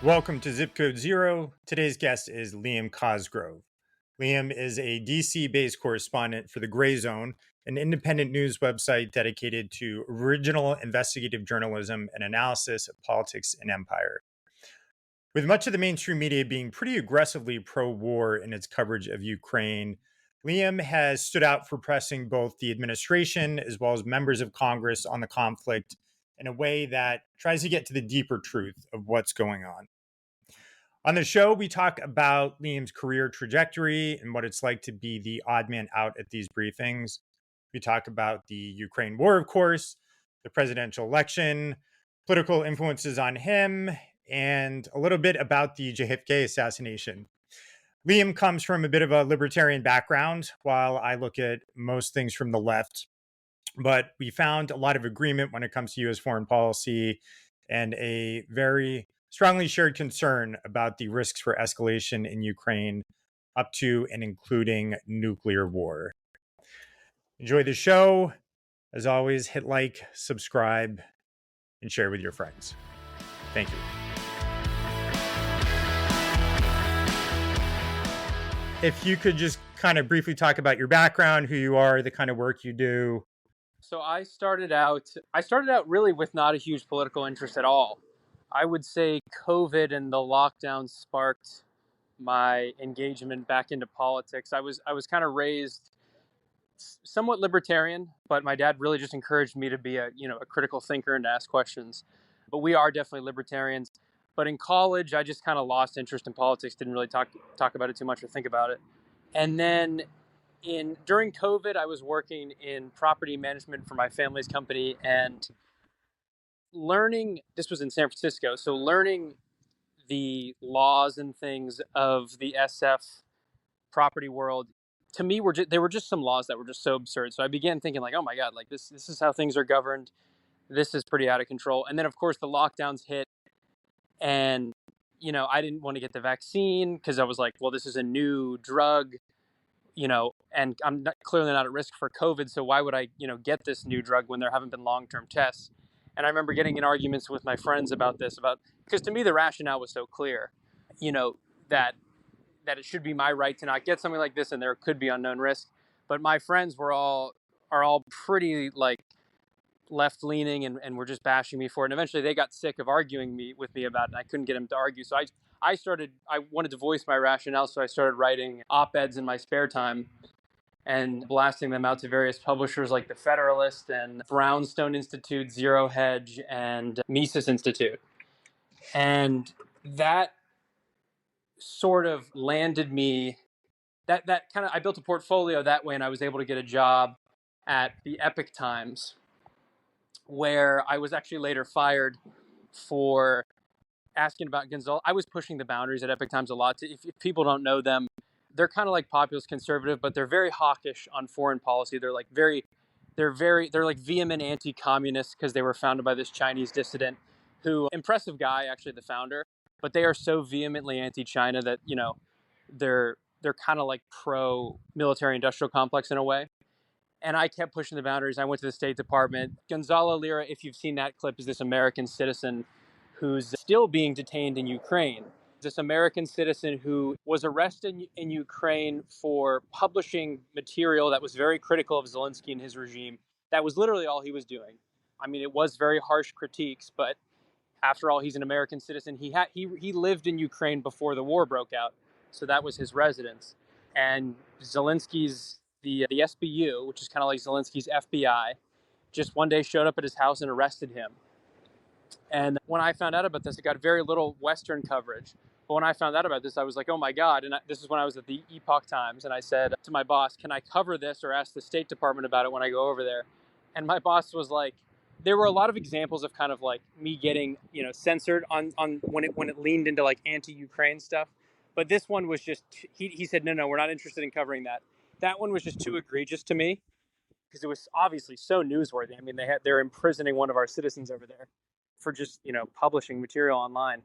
Welcome to Zip Code Zero. Today's guest is Liam Cosgrove. Liam is a DC based correspondent for The Gray Zone, an independent news website dedicated to original investigative journalism and analysis of politics and empire. With much of the mainstream media being pretty aggressively pro war in its coverage of Ukraine, Liam has stood out for pressing both the administration as well as members of Congress on the conflict in a way that tries to get to the deeper truth of what's going on. On the show, we talk about Liam's career trajectory and what it's like to be the odd man out at these briefings. We talk about the Ukraine war, of course, the presidential election, political influences on him, and a little bit about the JFK assassination. Liam comes from a bit of a libertarian background, while I look at most things from the left. But we found a lot of agreement when it comes to U.S. foreign policy and a very strongly shared concern about the risks for escalation in Ukraine up to and including nuclear war. Enjoy the show. As always, hit like, subscribe, and share with your friends. Thank you. If you could just kind of briefly talk about your background, who you are, the kind of work you do. So I started out really with not a huge political interest at all. I would say COVID and the lockdown sparked my engagement back into politics. I was kind of raised somewhat libertarian, but my dad really just encouraged me to be a critical thinker and to ask questions. But we are definitely libertarians. But in college, I just kind of lost interest in politics, didn't really talk about it too much or think about it. And then during COVID, I was working in property management for my family's company and learning, this was in San Francisco, so learning the laws and things of the SF property world, to me, they were just some laws that were just so absurd. So I began thinking like, oh my God, like this is how things are governed. This is pretty out of control. And then of course the lockdowns hit and, I didn't want to get the vaccine because I was like, well, this is a new drug, and I'm clearly not at risk for COVID. So why would I, get this new drug when there haven't been long-term tests? And I remember getting in arguments with my friends about this, because to me, the rationale was so clear, that it should be my right to not get something like this and there could be unknown risk. But my friends are all pretty like left-leaning and were just bashing me for it. And eventually they got sick of arguing with me about it and I couldn't get them to argue. So I wanted to voice my rationale. So I started writing op-eds in my spare time and blasting them out to various publishers like The Federalist and Brownstone Institute, Zero Hedge, and Mises Institute. And that sort of landed me, that kind of, I built a portfolio that way and I was able to get a job at the Epic Times, where I was actually later fired for asking about Gonzalo. I was pushing the boundaries at Epic Times a lot. If people don't know them, they're kind of like populist conservative, but they're very hawkish on foreign policy. They're like vehement anti-communist because they were founded by this Chinese dissident impressive guy, actually the founder, but they are so vehemently anti-China that, they're kind of like pro-military industrial complex in a way. And I kept pushing the boundaries. I went to the State Department. Gonzalo Lira, if you've seen that clip, is this American citizen who's still being detained in Ukraine. This American citizen who was arrested in Ukraine for publishing material that was very critical of Zelensky and his regime. That was literally all he was doing. I mean, it was very harsh critiques, but after all, he's an American citizen. He lived in Ukraine before the war broke out, so that was his residence. And Zelensky's the SBU, which is kind of like Zelensky's FBI, just one day showed up at his house and arrested him. And when I found out about this, it got very little Western coverage. But when I found out about this, I was like, oh my God. And this is when I was at the Epoch Times. And I said to my boss, can I cover this or ask the State Department about it when I go over there? And my boss was like, there were a lot of examples of kind of like me getting, censored on when it leaned into like anti-Ukraine stuff. But this one was just, he said, no, we're not interested in covering that. That one was just too egregious to me because it was obviously so newsworthy. I mean, they're imprisoning one of our citizens over there for just, publishing material online.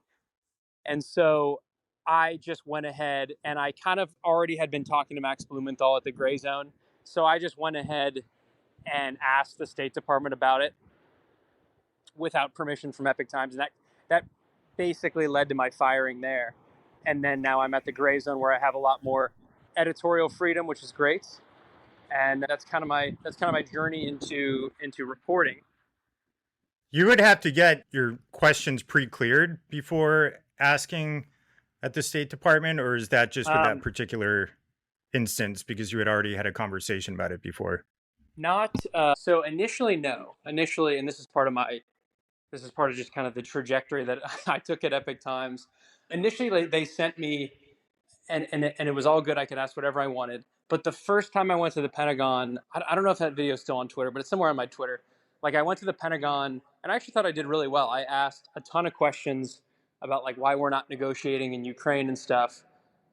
And so I just went ahead and I kind of already had been talking to Max Blumenthal at the Gray Zone. So I just went ahead and asked the State Department about it without permission from Epic Times. And that basically led to my firing there. And then now I'm at the gray zone where I have a lot more editorial freedom, which is great. And that's kind of my journey into reporting. You would have to get your questions pre-cleared before asking at the State Department, or is that just with that Um, particular instance because you had already had a conversation about it before? not so initially, no. Initially, and this is part of just kind of the trajectory that I took at Epic Times. Initially, they sent me, and it was all good. I could ask whatever I wanted. But the first time I went to the Pentagon, I don't know if that video is still on Twitter, but it's somewhere on my Twitter. Like I went to the Pentagon, and I actually thought I did really well. I asked a ton of questions about like why we're not negotiating in Ukraine and stuff.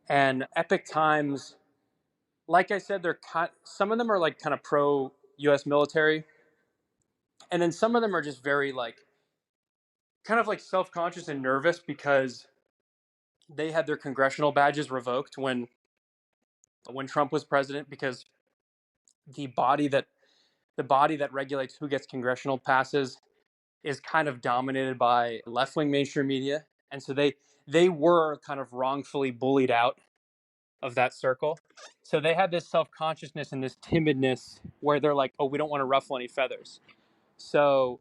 And Epic Times, like I said, some of them are like kind of pro U.S. military, and then some of them are just very like kind of like self conscious and nervous because they had their congressional badges revoked when Trump was president because the body that the body that regulates who gets congressional passes is kind of dominated by left wing mainstream media, and so they were kind of wrongfully bullied out of that circle. So they had this self consciousness and this timidness where they're like, oh, we don't want to ruffle any feathers. So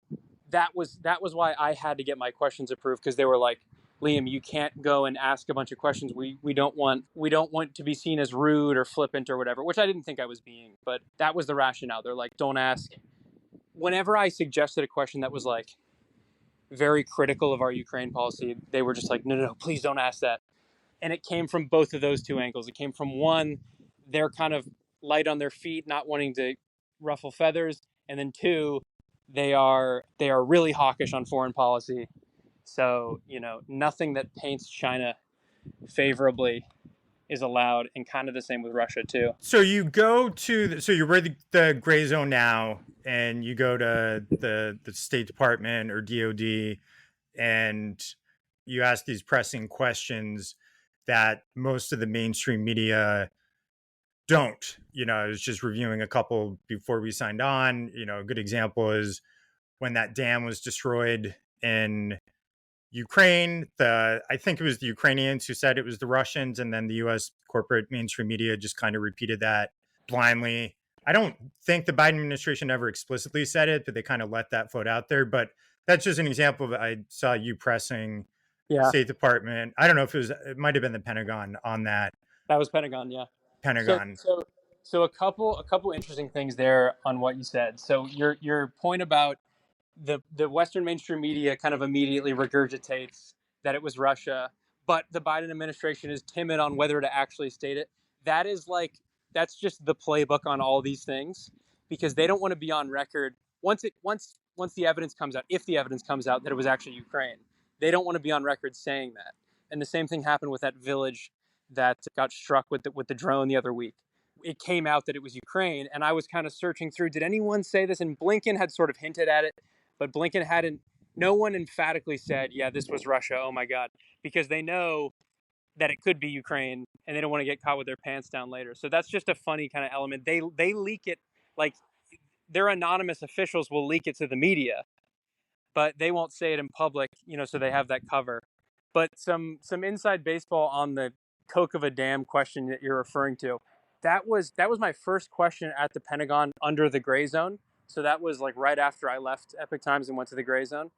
that was why I had to get my questions approved because they were like, Liam, you can't go and ask a bunch of questions. We don't want to be seen as rude or flippant or whatever, which I didn't think I was being, but that was the rationale. They're like, don't ask. Whenever I suggested a question that was like very critical of our Ukraine policy, they were just like, no, no, no, please don't ask that. And it came from both of those two angles. It came from one, they're kind of light on their feet, not wanting to ruffle feathers, and then two, they are really hawkish on foreign policy. So nothing that paints China favorably is allowed, and kind of the same with Russia too. So you go to so you're in the gray zone now, and you go to the State Department or DoD, and you ask these pressing questions that most of the mainstream media don't. I was just reviewing a couple before we signed on. A good example is when that dam was destroyed in Ukraine. I think it was the Ukrainians who said it was the Russians, and then the U.S. corporate mainstream media just kind of repeated that blindly. I don't think the Biden administration ever explicitly said it, but they kind of let that float out there. But that's just an example of I saw you pressing the Yeah, State Department. I don't know if it might have been the Pentagon on that. that was Pentagon. Yeah. So Pentagon. so so a couple interesting things there on what you said. So your point about the Western mainstream media kind of immediately regurgitates that it was Russia, but the Biden administration is timid on whether to actually state it. That is like that's just the playbook on all these things because they don't want to be on record once the evidence comes out, if the evidence comes out that it was actually Ukraine. They don't want to be on record saying that. And the same thing happened with that village that got struck with the drone the other week. It came out that it was Ukraine, and I was kind of searching through. Did anyone say this? And Blinken had sort of hinted at it, but Blinken hadn't. No one emphatically said, "Yeah, this was Russia." Oh my God, because they know that it could be Ukraine, and they don't want to get caught with their pants down later. So that's just a funny kind of element. They leak it like their anonymous officials will leak it to the media, but they won't say it in public. So they have that cover. But some inside baseball on the Coke of a Dam question that you're referring to. That was my first question at the Pentagon under the gray zone. So that was like right after I left Epic Times and went to the gray zone.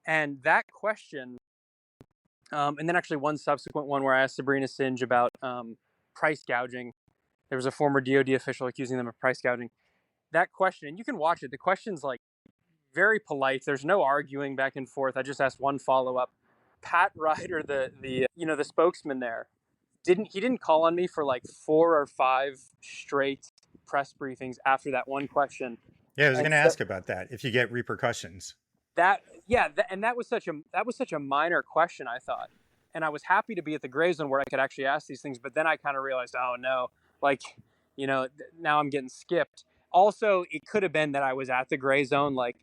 And that question, and then actually one subsequent one where I asked Sabrina Singe about price gouging. There was a former DoD official accusing them of price gouging. That question, and you can watch it. The question's like very polite. There's no arguing back and forth. I just asked one follow up. Pat Ryder, the spokesman there, he didn't call on me for like 4 or 5 straight press briefings after that one question. Yeah, I was going And to so ask about that. If you get repercussions. that yeah, and that was such a minor question, I thought. And I was happy to be at the gray zone where I could actually ask these things, but then I kind of realized, oh no, like, now I'm getting skipped. Also, it could have been that I was at the gray zone, like,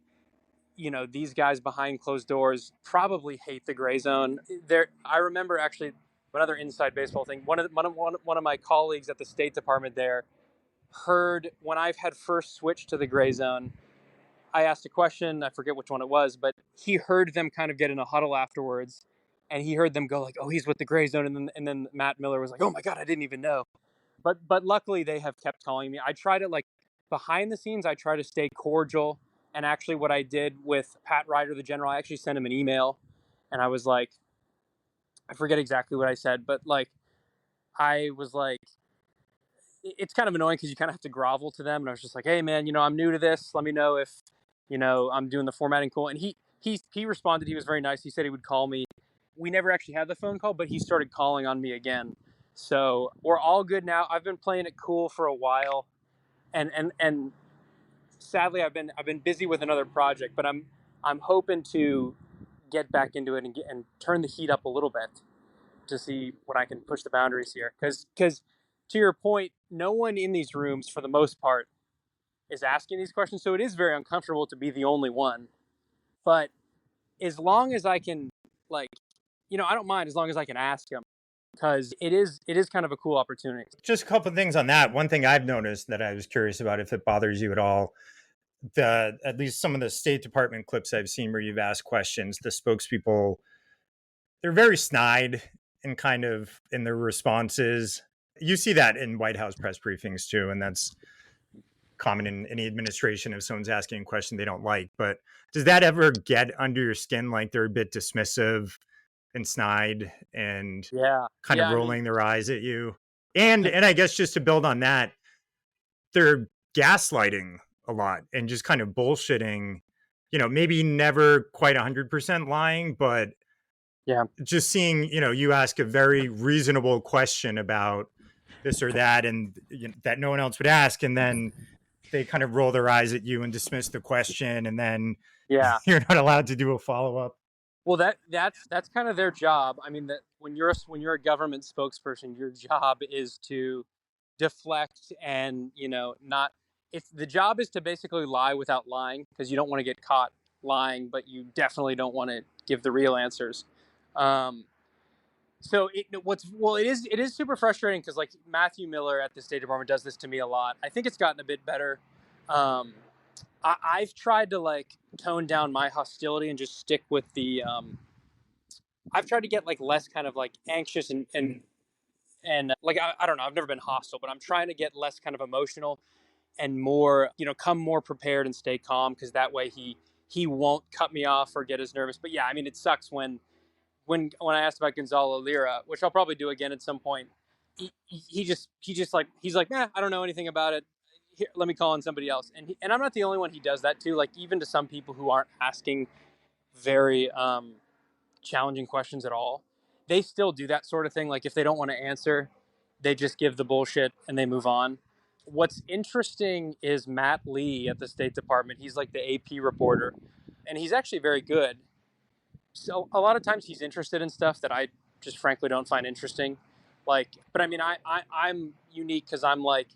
these guys behind closed doors probably hate the gray zone. I remember actually another inside baseball thing. One of my colleagues at the State Department there heard when I had first switched to the gray zone. I asked a question. I forget which one it was, but he heard them kind of get in a huddle afterwards, and he heard them go like, "Oh, he's with the gray zone," and then Matt Miller was like, "Oh my god, I didn't even know." But luckily they have kept calling me. I try to like behind the scenes, I try to stay cordial. And actually, what I did with Pat Ryder, the general, I actually sent him an email, and I was like, I forget exactly what I said, but like I was like, it's kind of annoying because you kind of have to grovel to them. And I was just like, hey man, I'm new to this. Let me know if I'm doing the formatting cool. And he responded. He was very nice. He said he would call me. We never actually had the phone call, but he started calling on me again. So we're all good now. I've been playing it cool for a while, and sadly I've been busy with another project, but I'm hoping to get back into it and turn the heat up a little bit to see what I can push the boundaries here. Because to your point, no one in these rooms, for the most part, is asking these questions, so it is very uncomfortable to be the only one. But as long as I can, like, I don't mind as long as I can ask them because it is kind of a cool opportunity. Just a couple of things on that. One thing I've noticed that I was curious about, if it bothers you at all, the at least some of the State Department clips I've seen where you've asked questions, the spokespeople, they're very snide and kind of in their responses. You see that in White House press briefings too, and that's common in any administration if someone's asking a question they don't like. But does that ever get under your skin, like they're a bit dismissive and snide and Yeah, kind of yeah. I mean, rolling their eyes at you? And I guess just to build on that, they're gaslighting a lot and just kind of bullshitting, maybe never quite 100% lying, but yeah, just seeing, you ask a very reasonable question about this or that, and that no one else would ask, and then they kind of roll their eyes at you and dismiss the question, and then yeah. you're not allowed to do a follow-up. Well, that's kind of their job. I mean, that when you're a government spokesperson, your job is to deflect and not. It's the job is to basically lie without lying because you don't want to get caught lying, but you definitely don't want to give the real answers. Um, it is super frustrating because like Matthew Miller at the State Department does this to me a lot. I think it's gotten a bit better. Um, I've tried to like tone down my hostility and just stick with the. I've tried to get like less kind of like anxious and like I don't know. I've never been hostile, but I'm trying to get less kind of emotional and more come more prepared and stay calm because that way he won't cut me off or get as nervous. But yeah, I mean it sucks when I asked about Gonzalo Lira, which I'll probably do again at some point. He just like he's like, nah, I don't know anything about it. Here, let me call in somebody else. And I'm not the only one. He does that too. Like even to some people who aren't asking very challenging questions at all, they still do that sort of thing. Like if they don't want to answer, they just give the bullshit and they move on. What's interesting is Matt Lee at the State Department. He's like the AP reporter, and he's actually very good. So a lot of times he's interested in stuff that I just frankly don't find interesting. Like, but I mean, I'm unique because I'm like,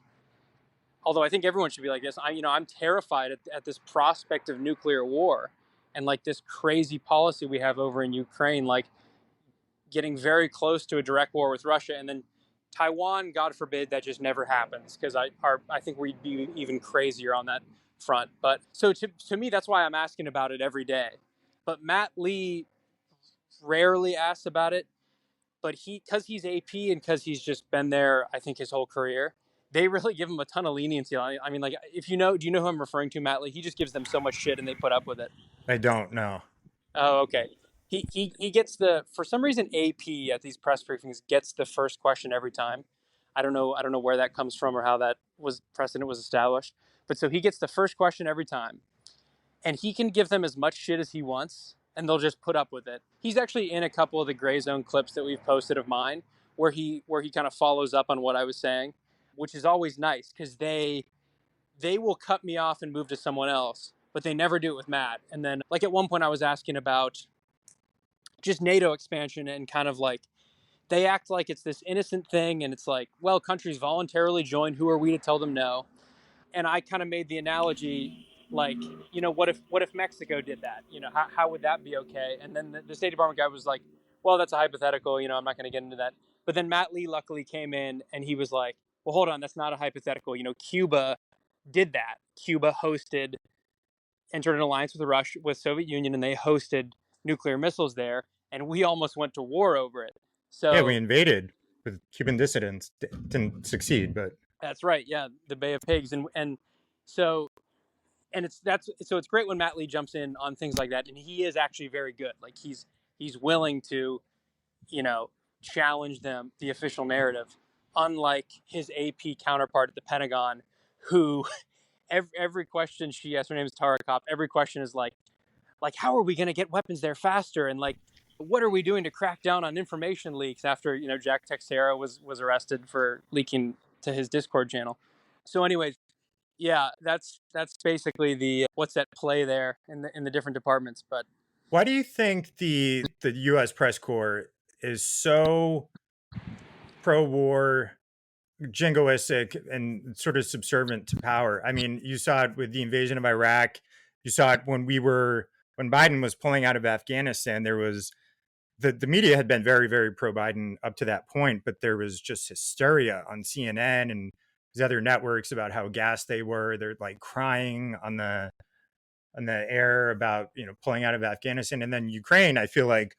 although I think everyone should be like this. I'm terrified at this prospect of nuclear war, and like this crazy policy we have over in Ukraine, like getting very close to a direct war with Russia, and then Taiwan, God forbid, that just never happens because I think we'd be even crazier on that front. But so to me, that's why I'm asking about it every day. But Matt Lee rarely asks about it, but because he's AP and because he's just been there, I think his whole career, they really give him a ton of leniency. I mean, like if do you know who I'm referring to, Matt Lee? He just gives them so much shit and they put up with it. I don't know. Oh, okay. He gets for some reason AP at these press briefings gets the first question every time. I don't know where that comes from or how that was precedent was established. But so he gets the first question every time, and he can give them as much shit as he wants, and they'll just put up with it. He's actually in a couple of the gray zone clips that we've posted of mine, where he kind of follows up on what I was saying, which is always nice because they will cut me off and move to someone else, but they never do it with Matt. And then like at one point I was asking about just NATO expansion and kind of like they act like it's this innocent thing and it's like, well, countries voluntarily join. Who are we to tell them no? And I kind of made the analogy like, what if Mexico did that? How would that be okay? And then the State Department guy was like, well, that's a hypothetical. I'm not going to get into that. But then Matt Lee luckily came in and he was like, well, hold on, that's not a hypothetical. Cuba did that. Cuba entered an alliance with Russia, with Soviet Union, and they hosted nuclear missiles there. and we almost went to war over it. Yeah, we So invaded with Cuban dissidents. Didn't succeed, but that's right, yeah, the Bay of Pigs, and so and it's great when Matt Lee jumps in on things like that, and he is actually very good. Like he's willing to, you know, challenge the official narrative, unlike his AP counterpart at the Pentagon, who every question she asks, her name is Tara Kopp. Every question is like how are we going to get weapons there faster, and like what are we doing to crack down on information leaks after Jack Texera was arrested for leaking to his Discord channel. So, anyways, yeah, that's basically the what's at play there in the different departments. But why do you think the U.S. press corps is so pro-war, jingoistic, and sort of subservient to power? I mean, you saw it with the invasion of Iraq. You saw it when Biden was pulling out of Afghanistan. There was the media had been very, very pro Biden up to that point, but there was just hysteria on CNN and these other networks about how gassed they were. They're like crying on the air about pulling out of Afghanistan. And then Ukraine, I feel like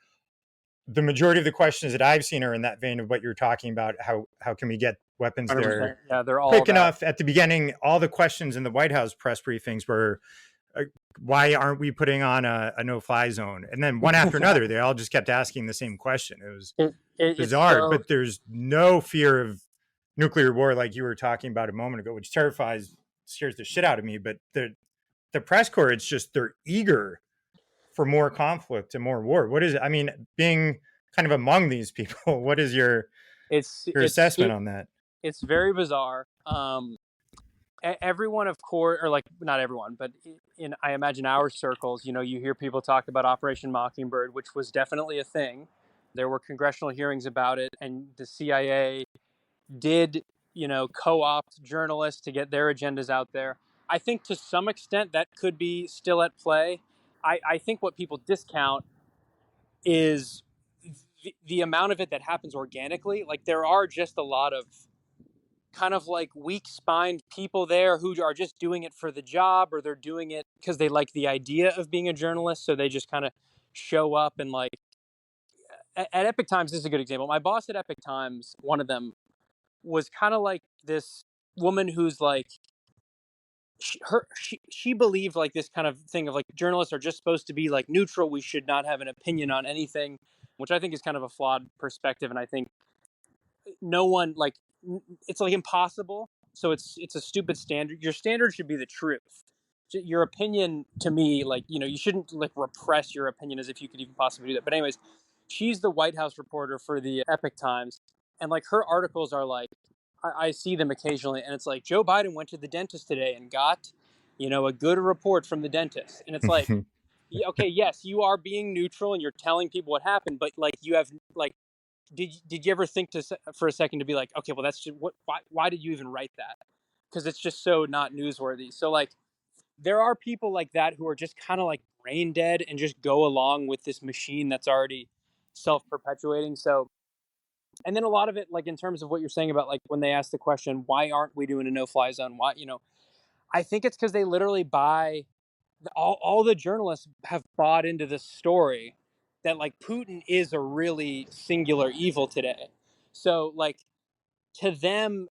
the majority of the questions that I've seen are in that vein of what you're talking about. How can we get weapons 100%, there yeah, they're all quick that. enough? At the beginning, all the questions in the White House press briefings were, why aren't we putting on a no-fly zone? And then one after another, they all just kept asking the same question. It was It's bizarre, so but there's no fear of nuclear war like you were talking about a moment ago, which scares the shit out of me. But the press corps, it's just they're eager for more conflict and more war. What is it? I mean, being kind of among these people, what is it's your it's assessment on that? it's very bizarre. Everyone, of course, or like not everyone, but in I imagine our circles, you hear people talk about Operation Mockingbird, which was definitely a thing. There were congressional hearings about it, and the CIA did, co-opt journalists to get their agendas out there. I think to some extent that could be still at play. I think what people discount is the amount of it that happens organically. Like there are just a lot of kind of like weak spined people there who are just doing it for the job, or they're doing it because they like the idea of being a journalist. So they just kind of show up and like at Epic Times, this is a good example. My boss at Epic Times, one of them, was kind of like this woman who's like she believed like this kind of thing of like journalists are just supposed to be like neutral. We should not have an opinion on anything, which I think is kind of a flawed perspective. And I think no one like it's like impossible. So it's a stupid standard. Your standard should be the truth. Your opinion to me, like you shouldn't like repress your opinion as if you could even possibly do that. But anyways, she's the White House reporter for the Epic Times, and like her articles are like I see them occasionally, and it's like Joe Biden went to the dentist today and got a good report from the dentist, and it's like yeah, okay, yes, you are being neutral and you're telling people what happened, but like you have like did you ever think for a second to be like, okay, well that's just why did you even write that? Because it's just so not newsworthy. So like there are people like that who are just kind of like brain dead and just go along with this machine that's already self-perpetuating. So and then a lot of it, like in terms of what you're saying about like when they ask the question, why aren't we doing a no-fly zone? Why, I think it's because they literally buy all the journalists have bought into this story that like Putin is a really singular evil today. So like to them,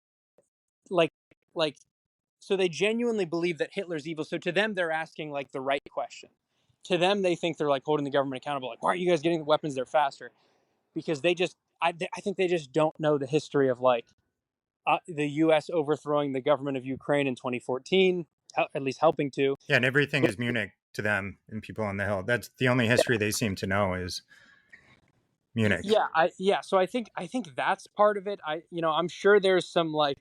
like like so they genuinely believe that Hitler's evil. So to them, they're asking like the right question. To them, they think they're like holding the government accountable. Like, why aren't you guys getting the weapons there faster? Because I think they just don't know the history of like the U.S. overthrowing the government of Ukraine in 2014, at least helping to. Yeah, and everything is Munich to them and people on the Hill. That's the only history they seem to know is Munich. Yeah. So I think that's part of it. I'm sure there's some like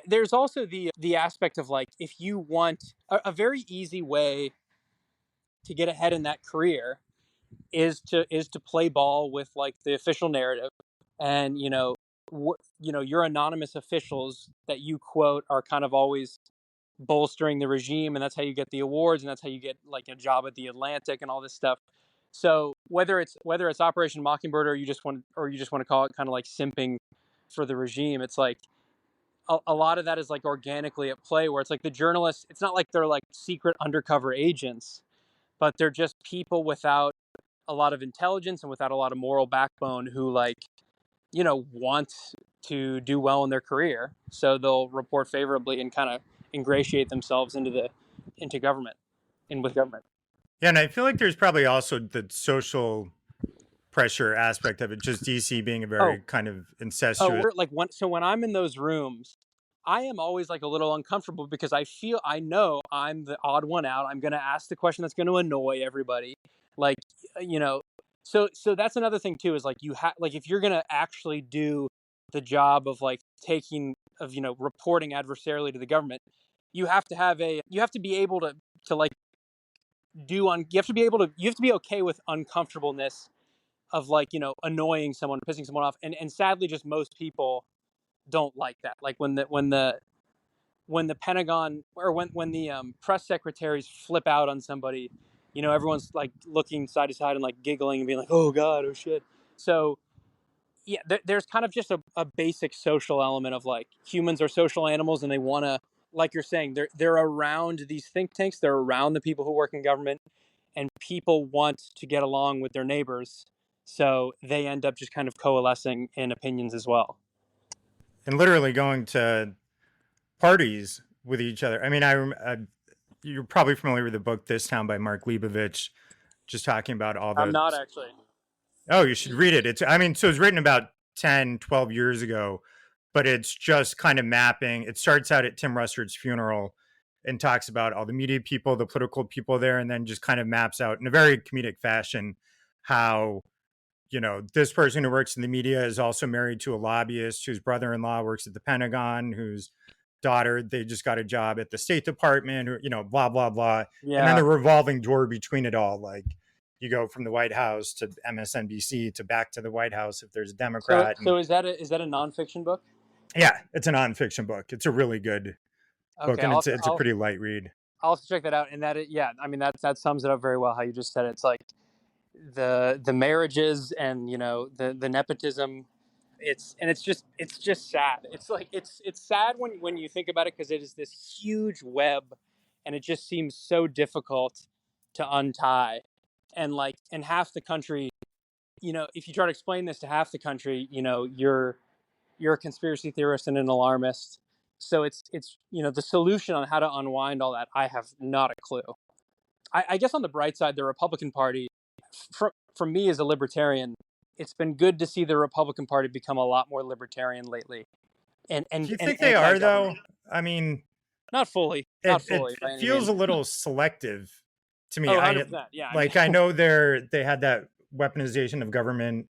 there's also the aspect of like if you want a very easy way to get ahead in that career is to play ball with like the official narrative, and your anonymous officials that you quote are kind of always bolstering the regime, and that's how you get the awards, and that's how you get like a job at the Atlantic and all this stuff. So whether it's Operation Mockingbird, or you just want to call it kind of like simping for the regime, it's like a lot of that is like organically at play, where it's like the journalists, it's not like they're like secret undercover agents, but they're just people without a lot of intelligence and without a lot of moral backbone who want to do well in their career. So they'll report favorably and kind of ingratiate themselves into government and with government. Yeah, and I feel like there's probably also the social pressure aspect of it, just DC being a Oh, very kind of oh, incestuous. we're like when I'm in those rooms, I am always like a little uncomfortable because I know I'm the odd one out. I'm going to ask the question that's going to annoy everybody. Like, you know, so that's another thing too is like you have like if you're going to actually do the job of like taking of reporting adversarially to the government, you have to be able to like you have to be able to you have to be okay with uncomfortableness of like annoying someone, pissing someone off, and sadly just most people don't like that. Like when the Pentagon or when the press secretaries flip out on somebody, everyone's like looking side to side and like giggling and being like, "Oh God, oh shit." So yeah, there's kind of just a basic social element of like humans are social animals and they want to, like you're saying, they're around these think tanks, they're around the people who work in government, and people want to get along with their neighbors, so they end up just kind of coalescing in opinions as well. And literally going to parties with each other. I mean, you're probably familiar with the book This Town by Mark Leibovich, just talking about all I'm the. not actually. Oh, you should read it. I mean, so it's written about 10, 12 years ago, but it's just kind of mapping. It starts out at Tim Russerd's funeral and talks about all the media people, the political people there, and then just kind of maps out in a very comedic fashion how, this person who works in the media is also married to a lobbyist whose brother-in-law works at the Pentagon, whose daughter, they just got a job at the State Department, or, blah, blah, blah. And then Yeah. the revolving door between it all. Like you go from the White House to MSNBC to back to the White House if there's a So Democrat. And so is that a nonfiction book? yeah, it's a nonfiction book. It's a really good book, Okay, and it's a pretty light read. I'll have to check that out. And yeah, I mean that sums it up very well. How you just said it. It's like the marriages and the nepotism. It's just sad. It's like it's sad when you think about it because it is this huge web, and it just seems so difficult to untie. And half the country, if you try to explain this to half the country, you're a conspiracy theorist and an alarmist. So it's the solution on how to unwind all that. I have not a clue. I guess on the bright side, the Republican Party, for me as a libertarian, it's been good to see the Republican Party become a lot more libertarian lately, and Do and you and think they are anti-government. though? I mean, Not it fully by any feels means. a little selective to me. Oh, I 100%. Yeah, I mean, like I know they had that weaponization of government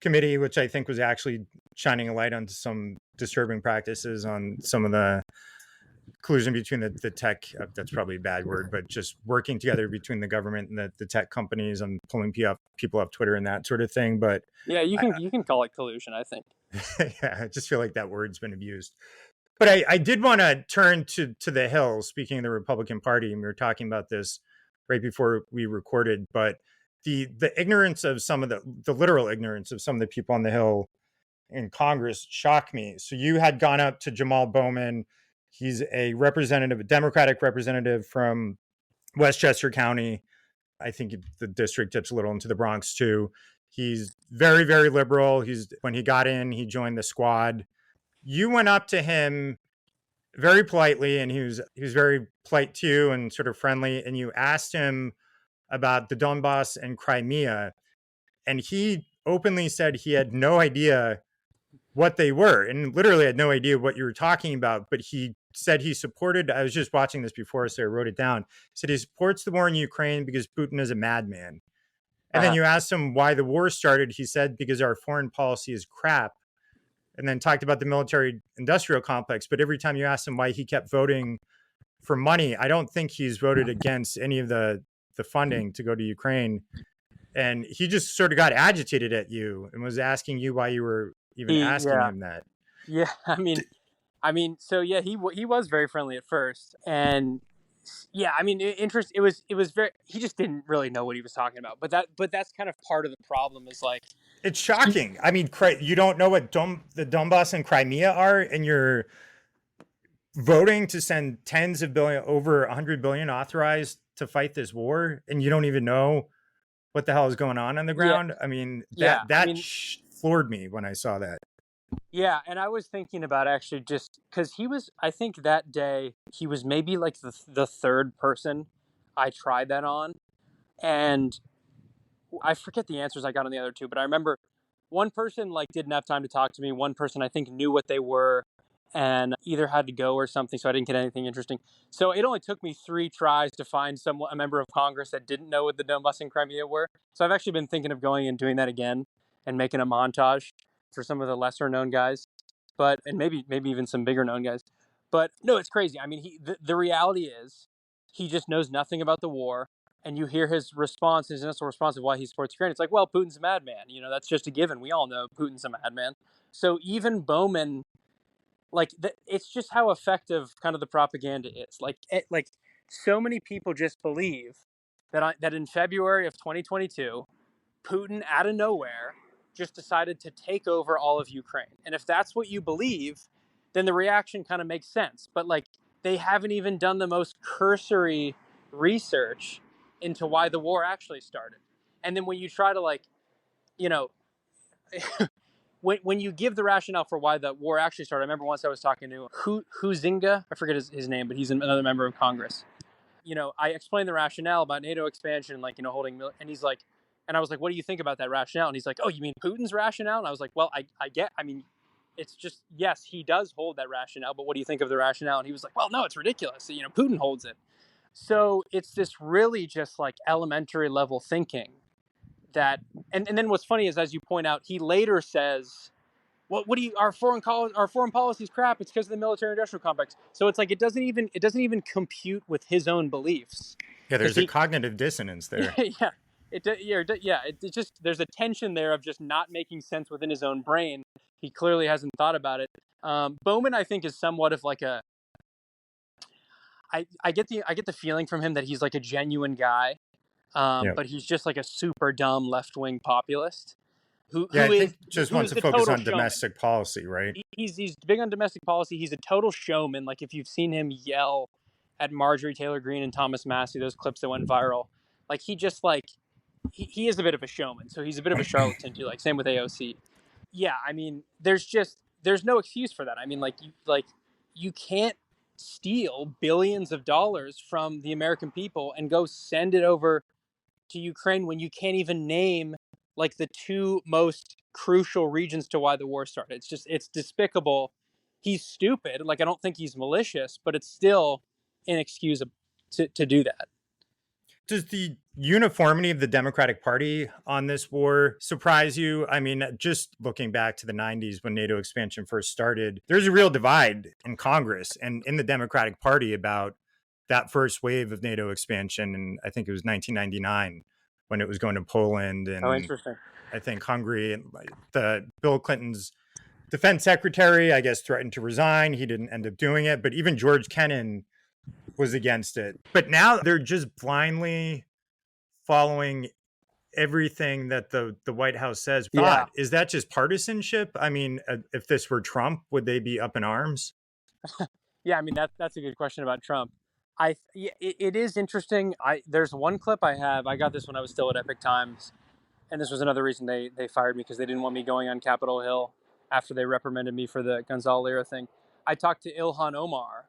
committee, which I think was actually shining a light on some disturbing practices on some of the collusion between the tech. That's probably a bad word, but just working together between the government and the tech companies and pulling people off Twitter and that sort of thing. But yeah, I, you can call it collusion. I think. yeah, I just feel like that word's been abused. But I did want to turn to the Hill. Speaking of the Republican Party, and we were talking about this right before we recorded, but the ignorance of some of the literal ignorance of some of the people on the Hill in Congress shocked me. So you had gone up to Jamal Bowman. He's a representative, a Democratic representative from Westchester County. I think the district dips a little into the Bronx too. He's very, very liberal. When he got in, he joined the squad. You went up to him very politely, and he was very polite to you and sort of friendly. And you asked him about the Donbass and Crimea, and he openly said he had no idea what they were, and literally had no idea what you were talking about. But he said he supported. I was just watching this before, so I wrote it down. He said he supports the war in Ukraine because Putin is a madman. And then Uh-huh. you asked him why the war started. He said because our foreign policy is crap, and then talked about the military industrial complex. But every time you asked him why he kept voting for money, I don't think he's voted against any of the funding to go to Ukraine. And he just sort of got agitated at you and was asking you why you were even asking Yeah, him that. yeah. So yeah, he was very friendly at first, and yeah, I mean, interest. It was very. He just didn't really know what he was talking about. But that's kind of part of the problem. Is like, It's shocking. I mean, you don't know what the Donbass and Crimea are, and you're voting to send tens of billion, over 100 billion authorized to fight this war, and you don't even know what the hell is going on the Yeah, ground. I mean, yeah. I that mean, floored me when I saw that. yeah, and I was thinking about actually just because he was, I think that day he was maybe like the third person I tried that on, and I forget the answers I got on the other two, but I remember one person like didn't have time to talk to me. One person I think knew what they were and either had to go or something, so I didn't get anything interesting. So it only took me 3 tries to find a member of Congress that didn't know what the Donbass and Crimea were. So I've actually been thinking of going and doing that again and making a montage for some of the lesser known guys, but and maybe even some bigger known guys. But no, it's crazy. I mean, the reality is he just knows nothing about the war, and you hear his response, his initial response of why he supports Ukraine. It's like, well, Putin's a madman. You know, that's just a given. We all know Putin's a madman. So even Bowman, it's just how effective kind of the propaganda is. Like so many people just believe that in February of 2022, Putin out of nowhere just decided to take over all of Ukraine. And if that's what you believe, then the reaction kind of makes sense. But like they haven't even done the most cursory research into why the war actually started. And then when you try to you know, when you give the rationale for why the war actually started, I remember once I was talking to Huzinga, I forget his name, but he's another member of Congress. I explained the rationale about NATO expansion, holding, and he's like, and I was like, what do you think about that rationale? And he's like, oh, you mean Putin's rationale? And I was like, well, I mean, it's just, yes, he does hold that rationale, but what do you think of the rationale? And he was like, well, no, it's ridiculous. Putin holds it. So it's this really just like elementary level thinking that, and then what's funny is, as you point out, he later says, what do you our foreign policy is crap. It's because of the military industrial complex. So it's like it doesn't even compute with his own beliefs Yeah, because there's a he cognitive dissonance there. yeah it just there's a tension there of just not making sense within his own brain. He clearly hasn't thought about it. Bowman, I think, is somewhat of like a I get the feeling from him that he's like a genuine guy, Yeah. but he's just like a super dumb left wing populist who Yeah, I who is think just who wants is to the focus total on showman. domestic policy, right? He's big on domestic policy. He's a total showman. Like if you've seen him yell at Marjorie Taylor Greene and Thomas Massey, those clips that went viral, like he just like he is a bit of a showman. So he's a bit of a charlatan too. Like same with AOC. Yeah, I mean, there's no excuse for that. I mean, you can't steal billions of dollars from the American people and go send it over to Ukraine when you can't even name like the two most crucial regions to why the war started. It's despicable. He's stupid. Like I don't think he's malicious, but it's still inexcusable to do that. Does the uniformity of the Democratic Party on this war surprise you? I mean, just looking back to the 90s when NATO expansion first started, there's a real divide in Congress and in the Democratic Party about that first wave of NATO expansion. And I think it was 1999 when it was going to Poland Oh, and interesting. I think Hungary. And the Bill Clinton's defense secretary, I guess, threatened to resign. He didn't end up doing it. But even George Kennan was against it. But now they're just blindly following everything that the White House says. Yeah, God, is that just partisanship? I mean, if this were Trump, would they be up in arms? yeah. I mean that's a good question about Trump. It is interesting. There's one clip I have. I got this when I was still at Epic Times, and this was another reason they fired me because they didn't want me going on Capitol Hill after they reprimanded me for the Gonzalo Lira thing. I talked to Ilhan Omar,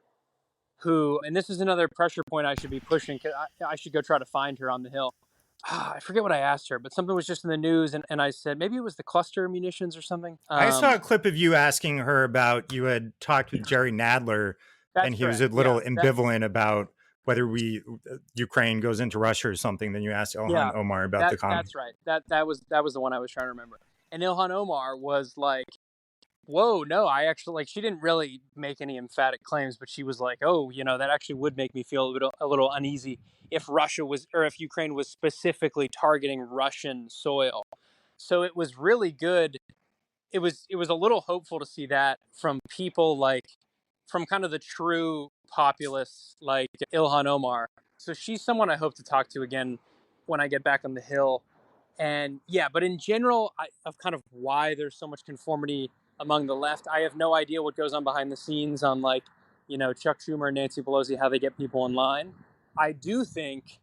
who, and this is another pressure point I should be pushing. Cause I should go try to find her on the Hill. I forget what I asked her, but something was just in the news, and I said maybe it was the cluster munitions or something. I saw a clip of you asking her about you had talked with Jerry Nadler, and That's he was correct. a Yeah, little ambivalent about whether Ukraine goes into Russia or something. Then you asked yeah, Ilhan Omar about the comment. that's right. That was the one I was trying to remember. And Ilhan Omar was like, "Whoa, no, I actually like." She didn't really make any emphatic claims, but she was like, "Oh, that actually would make me feel a little uneasy if Russia was, or if Ukraine was specifically targeting Russian soil." So it was really good. It was a little hopeful to see that from people from kind of the true populists like Ilhan Omar. So she's someone I hope to talk to again when I get back on the Hill. And yeah, but in general, of kind of why there's so much conformity among the left, I have no idea what goes on behind the scenes on Chuck Schumer and Nancy Pelosi, how they get people in line. I do think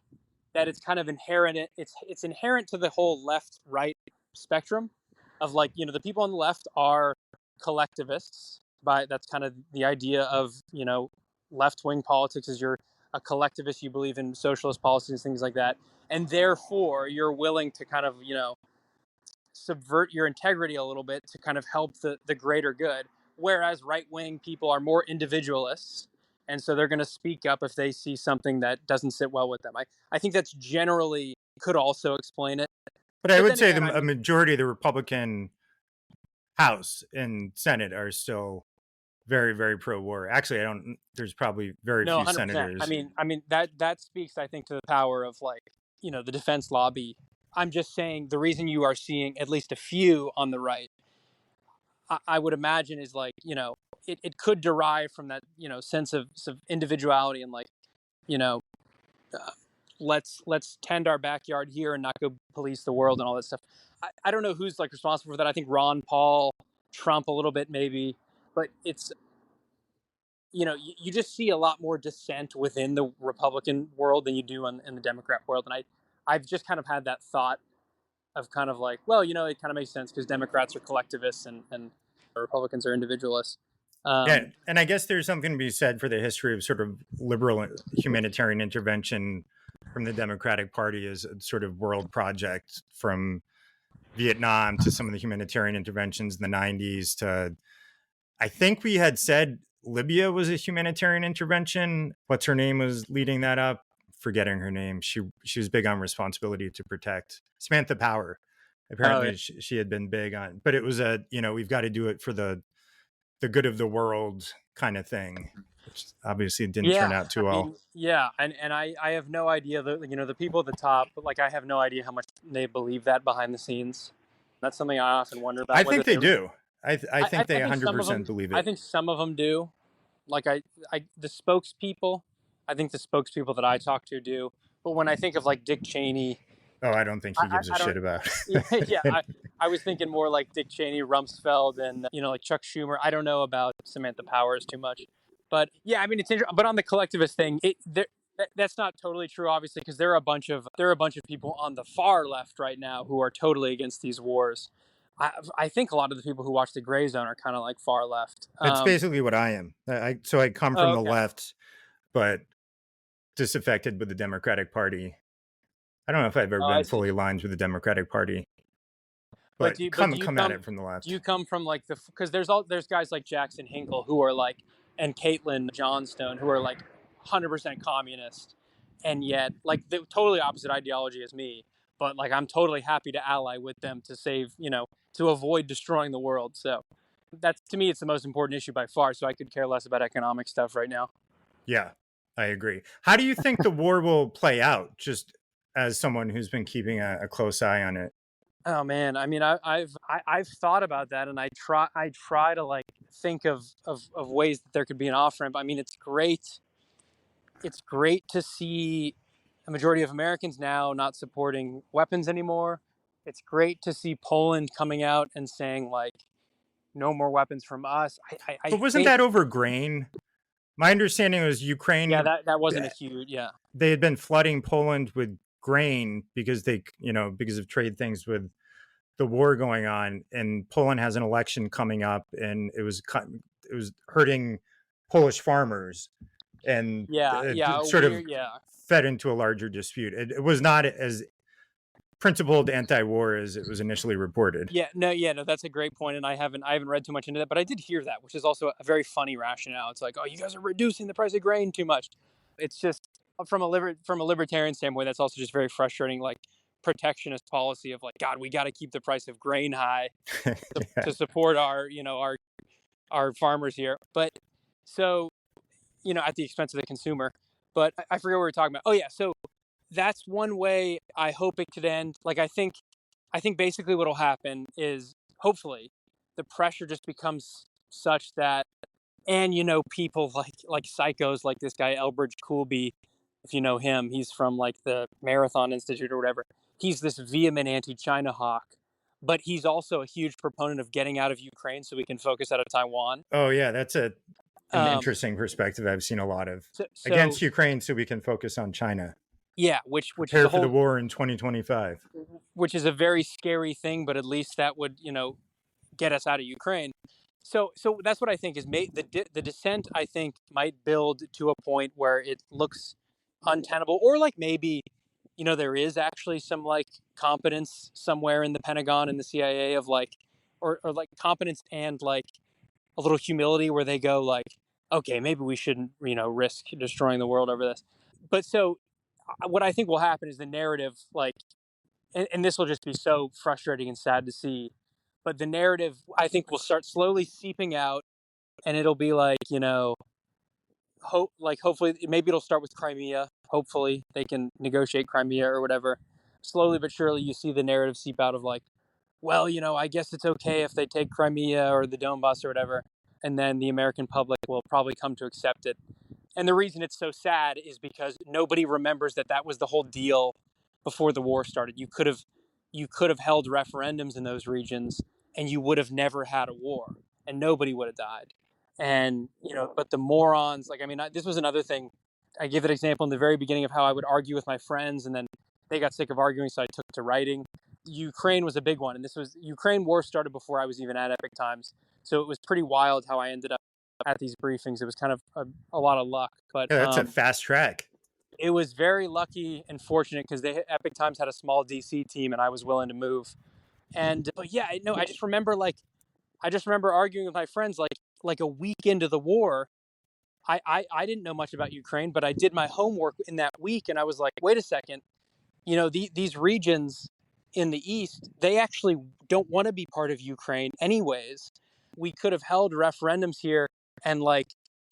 that it's kind of inherent. It's inherent to the whole left right spectrum of like the people on the left are collectivists. By that's kind of the idea of left wing politics is you're a collectivist, you believe in socialist policies, things like that, and therefore you're willing to kind of subvert your integrity a little bit to kind of help the greater good. Whereas right wing people are more individualists. And so they're going to speak up if they see something that doesn't sit well with them. I think that's generally could also explain it. But I But would then say again, I a mean, majority of the Republican House and Senate are still very, very pro-war. Actually, I don't. There's probably very no, few 100%. senators. I mean that speaks, I think, to the power of like the defense lobby. I'm just saying the reason you are seeing at least a few on the right, I would imagine, is like it could derive from that sense of individuality and like you know uh, let's tend our backyard here and not go police the world and all that stuff. I don't know who's like responsible for that. I think Ron Paul, Trump a little bit maybe, but it's you just see a lot more dissent within the Republican world than you do in the Democrat world, and I've just kind of had that thought of kind of like, well, it kind of makes sense because Democrats are collectivists and Republicans are individualists. Yeah, Um, and I guess there's something to be said for the history of sort of liberal humanitarian intervention from the Democratic Party as a sort of world project, from Vietnam to some of the humanitarian interventions in the 90s to, I think we had said Libya was a humanitarian intervention. What's her name was leading that up? Forgetting her name. She was big on responsibility to protect. Samantha Power. oh Apparently she had been big on, but it was we've got to do it for the good of the world kind of thing, which obviously didn't turn yeah, out I too well. mean, yeah, and I have no idea the people at the top, but like I have no idea how much they believe that behind the scenes. That's something I often wonder I about whether think they do. I think I they think some of 100% them believe I it. think some of them do. Like the spokespeople, I think the spokespeople that I talk to do. But when I think of like Dick Cheney, Oh, I don't think he gives a I don't. shit about Yeah, yeah. it. I was thinking more like Dick Cheney, Rumsfeld, and like Chuck Schumer. I don't know about Samantha Powers too much, but yeah, I mean it's interesting. But on the collectivist thing, that's not totally true, obviously, because there are a bunch of people on the far left right now who are totally against these wars. I think a lot of the people who watch the Gray Zone are kind of like far left. It's basically what I am. So I come from Oh, the okay. left, but disaffected with the Democratic Party. I don't know if I've ever Oh, I been see. fully aligned with the Democratic Party, But but do you come at come it from the do you left. come from like because there's guys like Jackson Hinkle who are like and Caitlin Johnstone who are like 100% communist, and yet like the totally opposite ideology as me, but like I'm totally happy to ally with them to save to avoid destroying the world. So that's, to me, it's the most important issue by far. So I could care less about economic stuff right now. Yeah, I agree. How do you think the war will play out? Just as someone who's been keeping a close eye on it. Oh man, I mean, I've thought about that, and I try to like think of ways that there could be an off ramp. I mean, it's great to see a majority of Americans now not supporting weapons anymore. It's great to see Poland coming out and saying like no more weapons from us. I But wasn't think that over grain? My understanding was yeah, Ukraine, that wasn't a huge yeah. they had been flooding Poland with grain because because of trade things with the war going on, and Poland has an election coming up, and it was hurting Polish farmers, and Yeah, yeah, it a sort of weird yeah. fed into a larger dispute. It was not as principled anti-war as it was initially reported. Yeah, no, that's a great point, and I haven't read too much into that, but I did hear that, which is also a very funny rationale. It's like, oh, you guys are reducing the price of grain too much. It's just from a libertarian standpoint, that's also just very frustrating, like protectionist policy of like, God, we got to keep the price of grain high Yeah. to support our our farmers here, but so at the expense of the consumer. But I forget what we were talking about. Oh yeah, so that's one way I hope it could end. Like I think basically what'll happen is hopefully the pressure just becomes such that and people like psychos like this guy Elbridge Coolby, if you know him, he's from like the Marathon Institute or whatever. He's this vehement anti-China hawk, but he's also a huge proponent of getting out of Ukraine so we can focus out of Taiwan. Oh yeah, that's an Um, interesting perspective I've seen a lot of. so Against Ukraine so we can focus on China. Yeah, which is Prepare the for the whole, war in 2025. which is a very scary thing, but at least that would, get us out of Ukraine. So that's what I think is the descent. I think might build to a point where it looks untenable, or like maybe there is actually some like competence somewhere in the Pentagon and the CIA of like, or like competence and like a little humility where they go like, okay, maybe we shouldn't risk destroying the world over this. But so what I think will happen is the narrative like, and this will just be so frustrating and sad to see, but the narrative I think will start slowly seeping out, and it'll be like hopefully maybe it'll start with Crimea. Hopefully they can negotiate Crimea or whatever. Slowly but surely, you see the narrative seep out of like, well, I guess it's okay if they take Crimea or the Donbass or whatever, and then the American public will probably come to accept it. And the reason it's so sad is because nobody remembers that that was the whole deal before the war started. You could have held referendums in those regions and you would have never had a war and nobody would have died. And but the morons, like, I mean, this was another thing. I gave an example in the very beginning of how I would argue with my friends and then they got sick of arguing, so I took to writing. Ukraine was a big one, and this was Ukraine war started before I was even at Epic Times, so it was pretty wild how I ended up at these briefings. It was kind of a lot of luck, but Yeah, that's a fast track. it was very lucky and fortunate because they Epic Times had a small DC team, and I was willing to move. And but yeah, no, I just remember arguing with my friends like a week into the war. I didn't know much about Ukraine, but I did my homework in that week, and I was like, wait a second, these regions in the east, they actually don't want to be part of Ukraine anyways. We could have held referendums here and like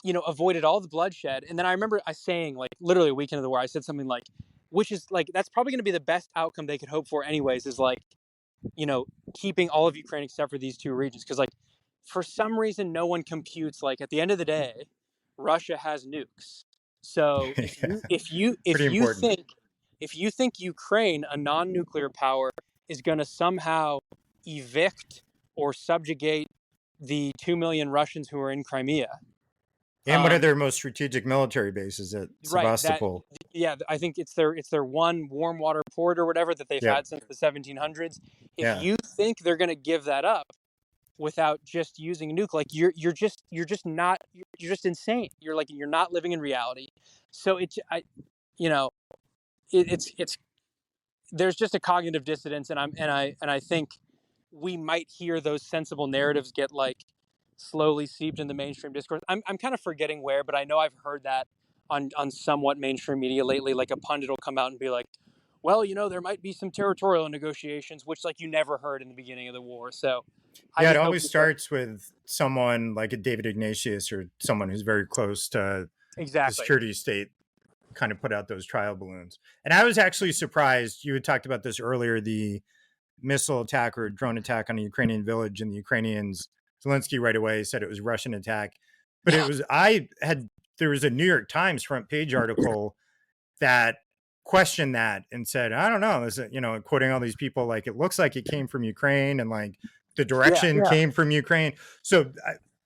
avoided all the bloodshed. And then I remember I saying like literally a week into the war, I said something like, which is like that's probably going to be the best outcome they could hope for anyways, is like you know keeping all of Ukraine except for these two regions, because like for some reason no one computes like at the end of the day Russia has nukes. So if Yeah, you if you pretty if you important. think if you think Ukraine, a non-nuclear power, is going to somehow evict or subjugate the 2 million Russians who are in Crimea, And one of um, their most strategic military bases at right? That Sevastopol. yeah, I think it's their one warm water port or whatever that they've Yep. had since the 1700s. If Yeah. you think they're going to give that up without just using a nuke, like you're just not you're just insane. You're like you're not living in reality. So you know it's there's just a cognitive dissonance, and I think we might hear those sensible narratives get like slowly seeped in the mainstream discourse. I'm kind of forgetting where, but I know I've heard that on somewhat mainstream media lately. Like a pundit will come out and be like, "Well, there might be some territorial negotiations," which like you never heard in the beginning of the war. So I Yeah, it just hope always we start starts with someone like a David Ignatius or someone who's very close to the exactly. security state kind of put out those trial balloons. And I was actually surprised. You had talked about this earlier, the missile attack or drone attack on a Ukrainian village, and the Ukrainians, Zelensky right away said it was Russian attack. But Yeah, there was a New York Times front page article that questioned that and said, I don't know, is it, quoting all these people, like, it looks like it came from Ukraine and like the yeah, direction yeah. came from Ukraine. So,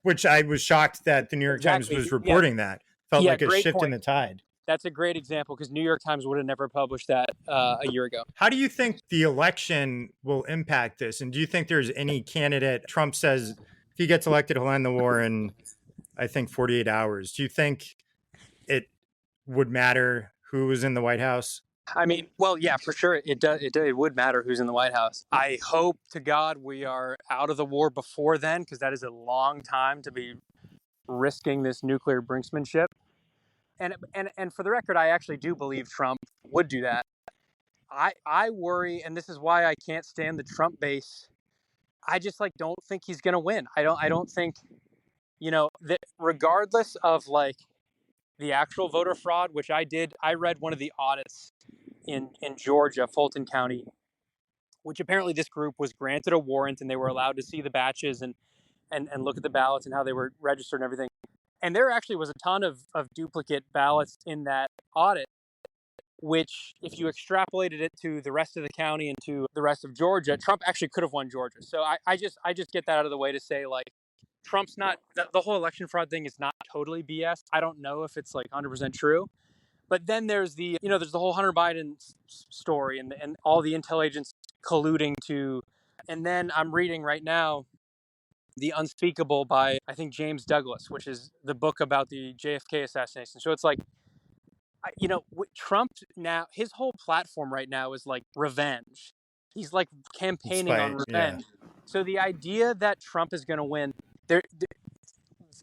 which I was shocked that the New York Times was Exactly. Yeah, reporting that. Felt yeah. like a Great shift in point. the tide. That's a great example because New York Times would have never published that a year ago. How do you think the election will impact this? And do you think there's any candidate? Trump says if he gets elected, he'll end the war in, I think, 48 hours. Do you think it would matter who was in the White House? I mean, well, yeah, for sure. It would matter who's in the White House. I hope to God we are out of the war before then, because that is a long time to be risking this nuclear brinksmanship. And for the record, I actually do believe Trump would do that. I worry, and this is why I can't stand the Trump base. I just like don't think he's gonna win. I don't think that regardless of like the actual voter fraud, which I read one of the audits in Georgia, Fulton County, which apparently this group was granted a warrant and they were allowed to see the batches and look at the ballots and how they were registered and everything. And there actually was a ton of duplicate ballots in that audit, which, if you extrapolated it to the rest of the county and to the rest of Georgia, Trump actually could have won Georgia. So I just get that out of the way to say like Trump's not the whole election fraud thing is not totally BS. I don't know if it's like 100% true, But then there's there's the whole Hunter Biden story and all the intel agents colluding to. And then I'm reading right now The Unspeakable by, I think, James Douglas, which is the book about the JFK assassination. So it's like, Trump now, his whole platform right now is like revenge. He's like campaigning on Spite, yeah. revenge. So the idea that Trump is going to win, there,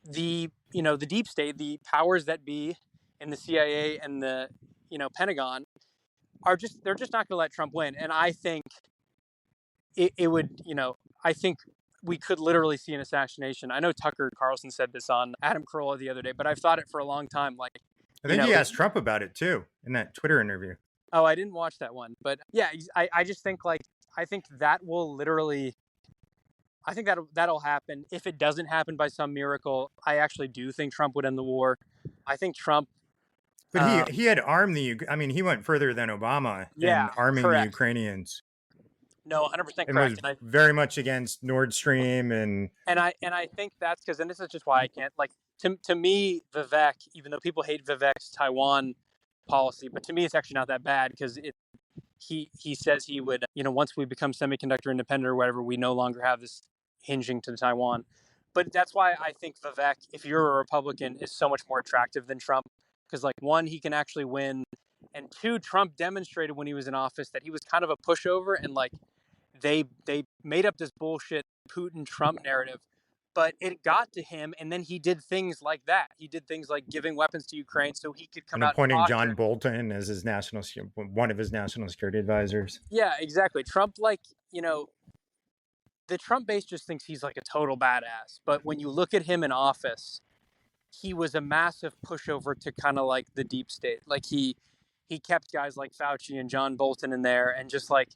the deep state, the powers that be in the CIA and the Pentagon they're just not going to let Trump win. And I think it would, I think we could literally see an assassination. I know Tucker Carlson said this on Adam Carolla the other day, but I've thought it for a long time. Like, I think he asked Trump about it too in that Twitter interview. oh, I didn't watch that one, but yeah, I just think like I think that will literally. I think that'll happen. If it doesn't happen by some miracle, I actually do think Trump would end the war. I think Trump. But he had armed I mean, he went further than Obama Yeah, in arming the correct. Ukrainians No, 100% and was correct. very much against Nord Stream And I think that's because, and this is just why I can't like to me Vivek, even though people hate Vivek's Taiwan policy, but to me it's actually not that bad because he says he would, once we become semiconductor independent or whatever, we no longer have this hinging to Taiwan. But that's why I think Vivek, if you're a Republican, is so much more attractive than Trump because, like, one, he can actually win, and two, Trump demonstrated when he was in office that he was kind of a pushover, and like they made up this bullshit Putin Trump narrative, but it got to him, and then he did things like that. He did things like giving weapons to Ukraine so he could come and out and appointing John posture. Bolton as one of his national security advisors. Yeah, exactly. Trump, like, the Trump base just thinks he's like a total badass. But when you look at him in office, he was a massive pushover to kind of like the deep state. Like he kept guys like Fauci and John Bolton in there, and just like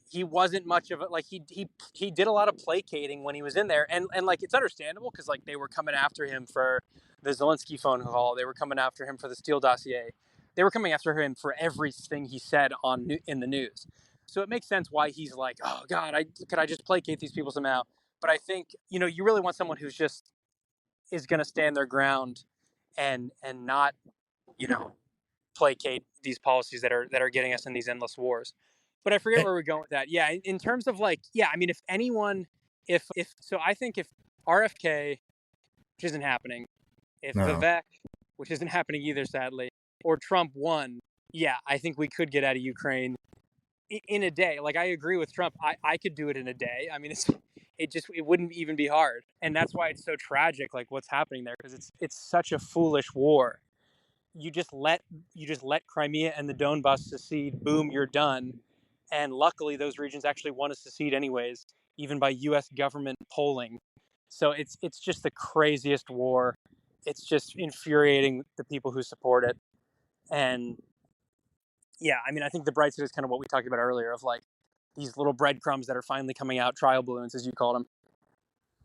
he wasn't much of a like he did a lot of placating when he was in there, and like it's understandable because like they were coming after him for the Zelensky phone call, they were coming after him for the Steele dossier, they were coming after him for everything he said in the news. So it makes sense why he's like, oh God, I just placate these people somehow. But I think you really want someone who's just is going to stand their ground and not you know placate these policies that are getting us in these endless wars. But I forget Eh, where we're going with that. Yeah, in terms of like, yeah, I mean, if anyone, if so, I think if RFK, which isn't happening, if no. Vivek, which isn't happening either, sadly, or Trump won, yeah, I think we could get out of Ukraine in a day. Like I agree with Trump. I could do it in a day. I mean, it wouldn't even be hard, and that's why it's so tragic. Like what's happening there because it's such a foolish war. You just let Crimea and the Donbass secede. Boom, you're done. And luckily, those regions actually want to secede anyways, even by U.S. government polling. So it's just the craziest war. It's just infuriating the people who support it. And yeah, I mean, I think the bright side is kind of what we talked about earlier of like these little breadcrumbs that are finally coming out, trial balloons, as you called them.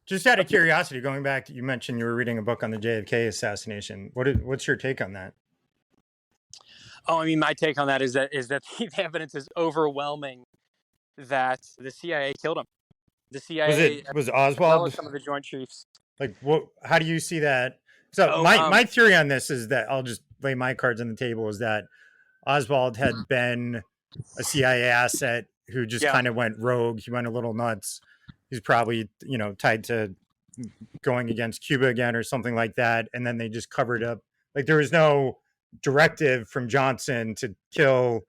Just out of curiosity, going back, you mentioned you were reading a book on the JFK assassination. What's your take on that? Oh, I mean, my take on that is that the evidence is overwhelming that the CIA killed him. The CIA, Was as well as Oswald some of the Joint Chiefs. like what? How do you see that? So Oh, my theory on this is that I'll just lay my cards on the table is that Oswald had been a CIA asset who just yeah. kind of went rogue. He went a little nuts. He's probably tied to going against Cuba again or something like that, and then they just covered up. Like there was no directive from Johnson to kill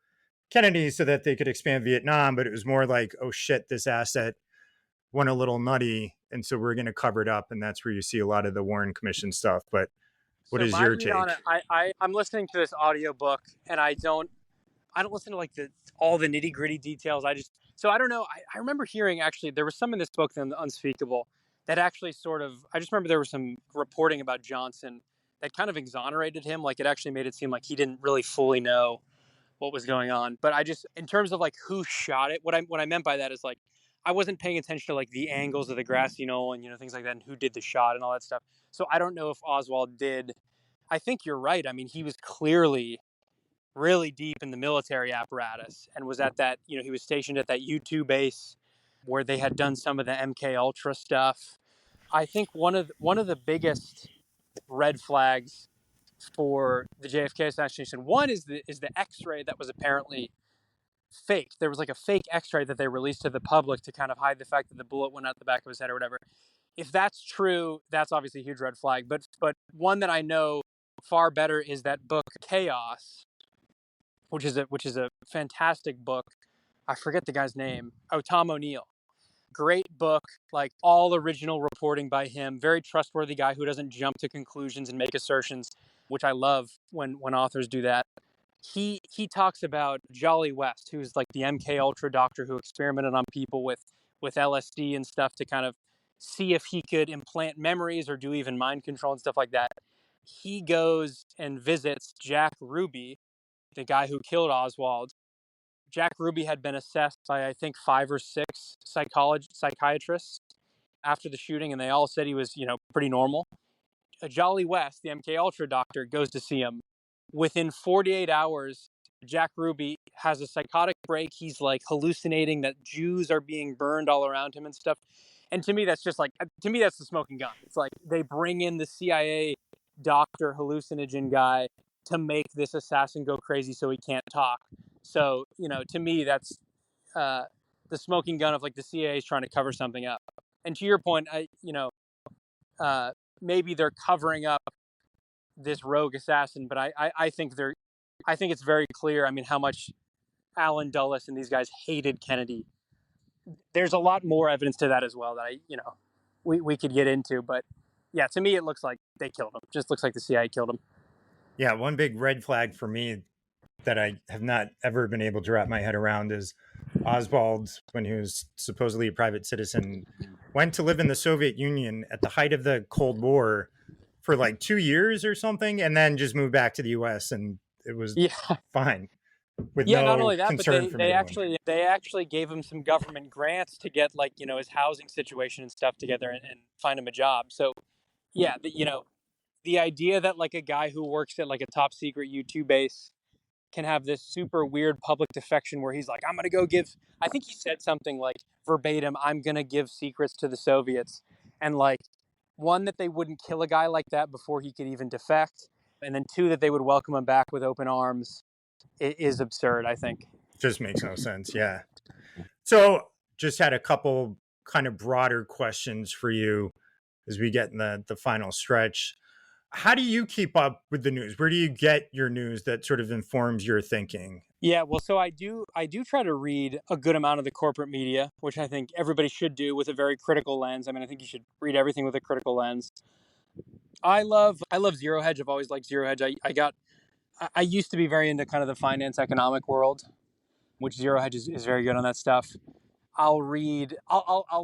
Kennedy so that they could expand Vietnam, but it was more like, oh shit, this asset went a little nutty, and so we're going to cover it up, and that's where you see a lot of the Warren Commission stuff. But what So is my your read on take? it, I'm listening to this audiobook and I don't listen to like the all the nitty gritty details. I don't know. I remember hearing actually there was some in this book, The Unspeakable, that actually sort of I just remember there was some reporting about Johnson that kind of exonerated him. Like it actually made it seem like he didn't really fully know what was going on. But I just in terms of like who shot it, what I meant by that is like I wasn't paying attention to like the angles of the grassy knoll and things like that and who did the shot and all that stuff. So I don't know if Oswald did. I think you're right. I mean, he was clearly really deep in the military apparatus and was at that, he was stationed at that U2 base where they had done some of the MK Ultra stuff. I think one of the biggest red flags for the JFK assassination. One is the X-ray that was apparently fake. There was like a fake X-ray that they released to the public to kind of hide the fact that the bullet went out the back of his head or whatever. If that's true, that's obviously a huge red flag. But one that I know far better is that book Chaos, which is a fantastic book. I forget the guy's name. Oh, Tom O'Neill. Great book, like all original reporting by him. Very trustworthy guy who doesn't jump to conclusions and make assertions, which I love when authors do that. He talks about Jolly West, who's like the MK Ultra doctor who experimented on people with LSD and stuff to kind of see if he could implant memories or do even mind control and stuff like that. He goes and visits Jack Ruby, the guy who killed Oswald. Jack Ruby had been assessed by I think 5 or 6 psychiatrists after the shooting, and they all said he was pretty normal. A Jolly West, the MK Ultra doctor, goes to see him. Within 48 hours, Jack Ruby has a psychotic break. He's like hallucinating that Jews are being burned all around him and stuff. And to me, that's just like to me that's the smoking gun. It's like they bring in the CIA doctor hallucinogen guy to make this assassin go crazy so he can't talk. So to me, that's uh, the smoking gun of like the CIA is trying to cover something up. And to your point, uh, maybe they're covering up this rogue assassin, but I think I think it's very clear. I mean, how much Alan Dulles and these guys hated Kennedy. There's a lot more evidence to that as well that we could get into, but yeah, to me it looks like they killed him. Just looks like the CIA killed him. Yeah, one big red flag for me that I have not ever been able to wrap my head around is Oswald, when he was supposedly a private citizen, went to live in the Soviet Union at the height of the Cold War for like 2 years or something, and then just moved back to the US and it was Yeah, fine with yeah. Not no only that, but concern from anyone. they actually gave him some government grants to get like his housing situation and stuff together and find him a job. So yeah, the idea that like a guy who works at like a top secret U2 base can have this super weird public defection where he's like, I'm going to go give, I think he said something like verbatim, I'm going to give secrets to the Soviets. And like, one, that they wouldn't kill a guy like that before he could even defect. And then two, that they would welcome him back with open arms is absurd, I think. Just makes no sense. Yeah. So just had a couple kind of broader questions for you as we get in the final stretch. How do you keep up with the news? Where do you get your news that sort of informs your thinking? Yeah, well, so I do try to read a good amount of the corporate media, which I think everybody should do with a very critical lens. I mean, I think you should read everything with a critical lens. I love Zero Hedge. I've always liked Zero Hedge. I used to be very into kind of the finance economic world, which Zero Hedge is very good on that stuff. I'll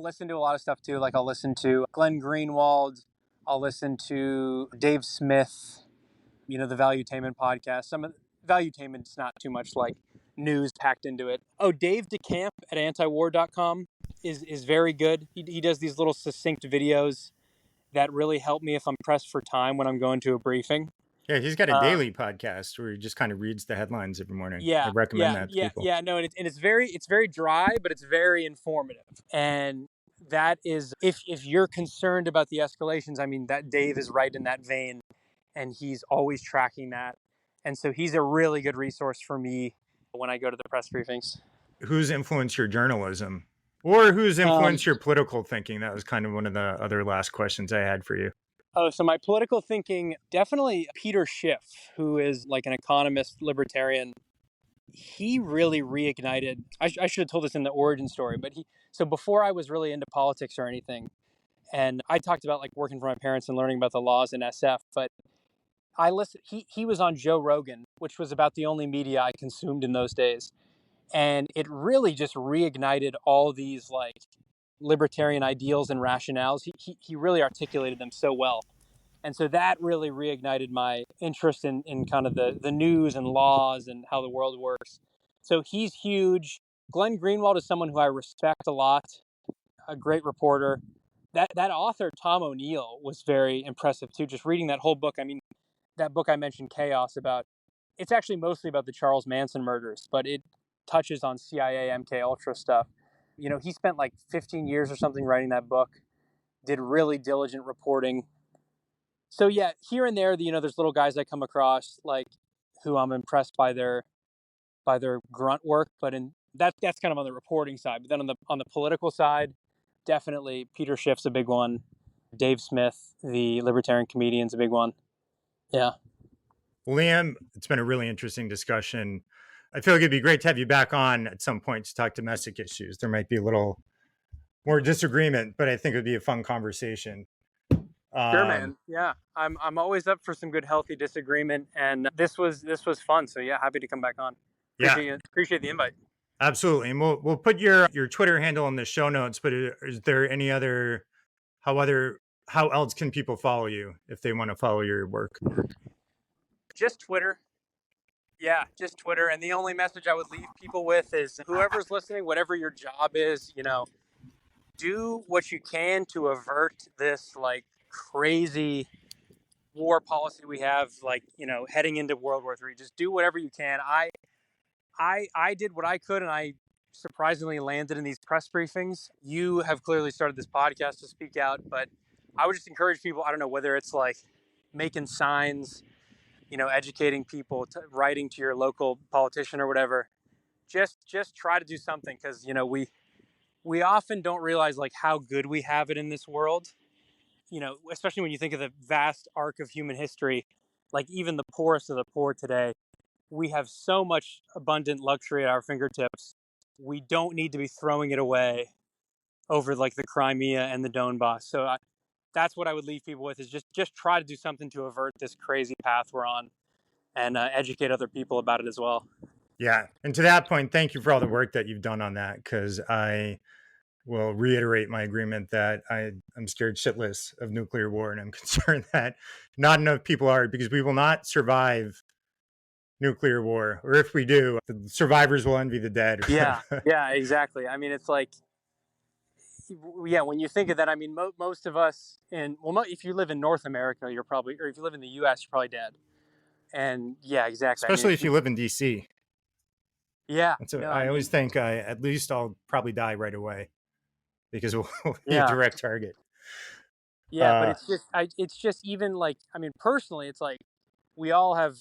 listen to a lot of stuff too. Like I'll listen to Glenn Greenwald. I'll listen to Dave Smith, the Valuetainment podcast. Some of Valuetainment's not too much like news packed into it. Oh, Dave DeCamp at antiwar.com is very good. He does these little succinct videos that really help me if I'm pressed for time when I'm going to a briefing. Yeah, he's got a Um, daily podcast where he just kind of reads the headlines every morning. I yeah, recommend yeah, that to yeah, people. yeah. No, and it's very dry, but it's very informative. And that is if you're concerned about the escalations, I mean that Dave is right in that vein, and he's always tracking that. And so he's a really good resource for me when I go to the press briefings. Who's influenced your journalism? Or who's Um, influenced your political thinking? That was kind of one of the other last questions I had for you. oh, so my political thinking, definitely Peter Schiff, who is like an economist, libertarian. He really reignited. I should have told this in the origin story, but so before I was really into politics or anything, and I talked about like working for my parents and learning about the laws in SF, but I listened. He was on Joe Rogan, which was about the only media I consumed in those days, and it really just reignited all these like libertarian ideals and rationales. He really articulated them so well. And so that really reignited my interest in kind of the news and laws and how the world works. So he's huge. Glenn Greenwald is someone who I respect a lot, a great reporter. That author, Tom O'Neill, was very impressive too. Just reading that whole book. I mean, that book I mentioned, Chaos, about it's actually mostly about the Charles Manson murders, but it touches on CIA, MK Ultra stuff. He spent like 15 years or something writing that book, did really diligent reporting. So yeah, here and there, there's little guys I come across like who I'm impressed by their grunt work, but in that's kind of on the reporting side. But then on the political side, definitely Peter Schiff's a big one. Dave Smith, the libertarian comedian's a big one. Yeah. Liam, it's been a really interesting discussion. I feel like it'd be great to have you back on at some point to talk domestic issues. There might be a little more disagreement, but I think it would be a fun conversation. Sure, Um, man. Yeah, I'm always up for some good, healthy disagreement, and this was fun. So yeah, happy to come back on. yeah, Appreciate the invite. absolutely. And we'll put your Twitter handle in the show notes. But is there any other how else can people follow you if they want to follow your work? Just Twitter. Yeah, just Twitter. And the only message I would leave people with is whoever's listening, whatever your job is, do what you can to avert this like crazy war policy we have, like, heading into World War III. Just do whatever you can. I did what I could, and I surprisingly landed in these press briefings. You have clearly started this podcast to speak out, but I would just encourage people. I don't know whether it's like making signs, educating people, writing to your local politician or whatever. Just try to do something because we often don't realize like how good we have it in this world. Especially when you think of the vast arc of human history, like even the poorest of the poor today, we have so much abundant luxury at our fingertips. We don't need to be throwing it away over like the Crimea and the Donbass. So that's what I would leave people with: is just try to do something to avert this crazy path we're on, and educate other people about it as well. Yeah, and to that point, thank you for all the work that you've done on that. Because I will reiterate my agreement that I'm scared shitless of nuclear war, and I'm concerned that not enough people are, because we will not survive nuclear war, or if we do, the survivors will envy the dead. Yeah, yeah, exactly. I mean, it's like, yeah, when you think of that, I mean, most of us if you live in North America, you're probably, or if you live in the U.S., you're probably dead. And yeah, exactly. I mean, Especially if you live in DC. yeah, no, I I always mean, think at least I'll probably die right away because we'll be a yeah, direct target. yeah, but Uh, it's just even like, I mean, personally, it's like we all have,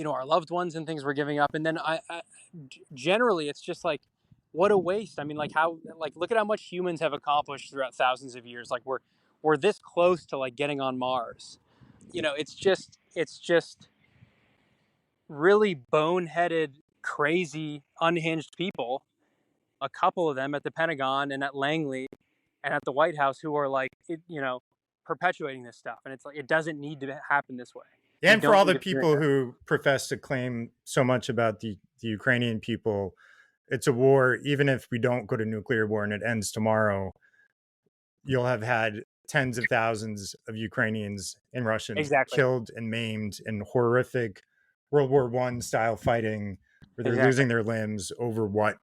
our loved ones and things we're giving up, and then generally, it's just like, what a waste. I mean, like look at how much humans have accomplished throughout thousands of years. Like we're this close to like getting on Mars. It's just really boneheaded, crazy, unhinged people. A couple of them at the Pentagon and at Langley and at the White House who are like, perpetuating this stuff. And it's like, it doesn't need to happen this way. We and for don't all need the to be doing people this. who profess to claim so much about the Ukrainian people, it's a war. Even if we don't go to nuclear war and it ends tomorrow, you'll have had tens of thousands of Ukrainians and Russians Exactly. killed and maimed in horrific World War One style fighting, where they're Exactly. losing their limbs over what?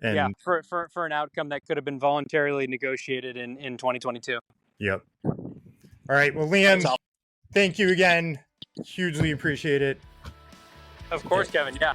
Yeah. And For an outcome that could have been voluntarily negotiated in 2022. yep. All right. Well, That's Liam, all. thank you again. Hugely appreciate it. Of Okay. course, Kevin. Yeah.